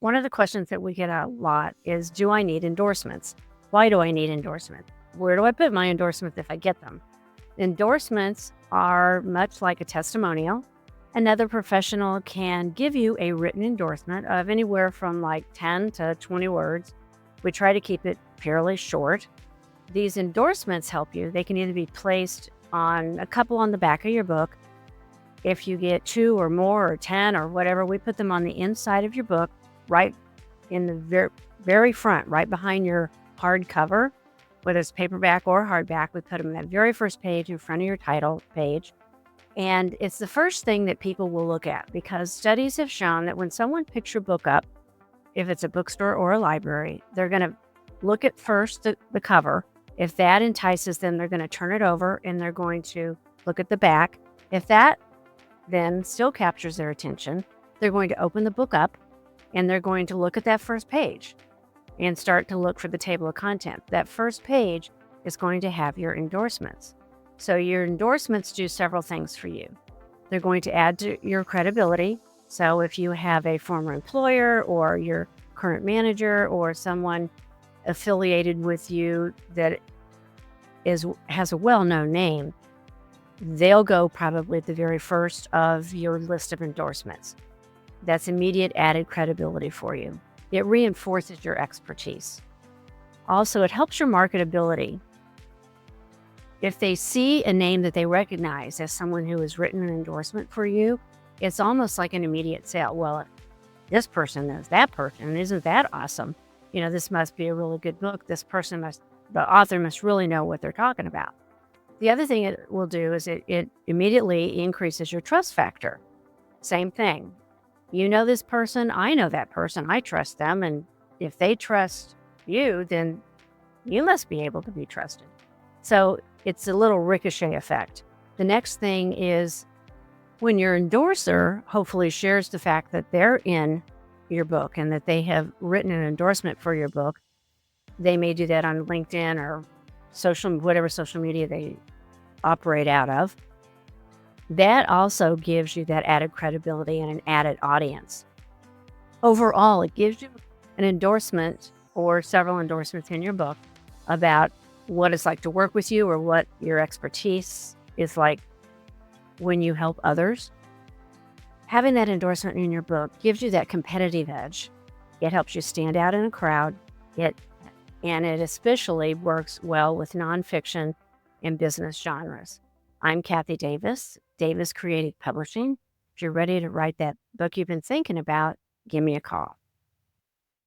One of the questions that we get a lot is, do I need endorsements? Why do I need endorsements? Where do I put my endorsements if I get them? Endorsements are much like a testimonial. Another professional can give you a written endorsement of anywhere from like 10 to 20 words. We try to keep it fairly short. These endorsements help you. They can either be placed on a couple on the back of your book. If you get 2 or more or 10 or whatever, we put them on the inside of your book, right in the very front, right behind your hardcover, whether it's paperback or hardback. We put them on that very first page in front of your title page. And it's the first thing that people will look at, because studies have shown that when someone picks your book up, if it's a bookstore or a library, they're going to look at first the cover. If that entices them, they're going to turn it over and they're going to look at the back. If that then still captures their attention, they're going to open the book up and they're going to look at that first page and start to look for the table of contents. That first page is going to have your endorsements. So your endorsements do several things for you. They're going to add to your credibility. So if you have a former employer or your current manager or someone affiliated with you that has a well-known name, they'll go probably at the very first of your list of endorsements. That's immediate added credibility for you. It reinforces your expertise. Also, it helps your marketability. If they see a name that they recognize as someone who has written an endorsement for you, it's almost like an immediate sale. Well, this person knows that person. Isn't that awesome? This must be a really good book. The author must really know what they're talking about. The other thing it will do is it immediately increases your trust factor. Same thing. You know this person, I know that person, I trust them. And if they trust you, then you must be able to be trusted. So it's a little ricochet effect. The next thing is when your endorser hopefully shares the fact that they're in your book and that they have written an endorsement for your book. They may do that on LinkedIn or whatever social media they operate out of. That also gives you that added credibility and an added audience. Overall, it gives you an endorsement or several endorsements in your book about what it's like to work with you or what your expertise is like when you help others. Having that endorsement in your book gives you that competitive edge. It helps you stand out in a crowd. And it especially works well with nonfiction and business genres. I'm Kathy Davis, Davis Creative Publishing. If you're ready to write that book you've been thinking about, give me a call.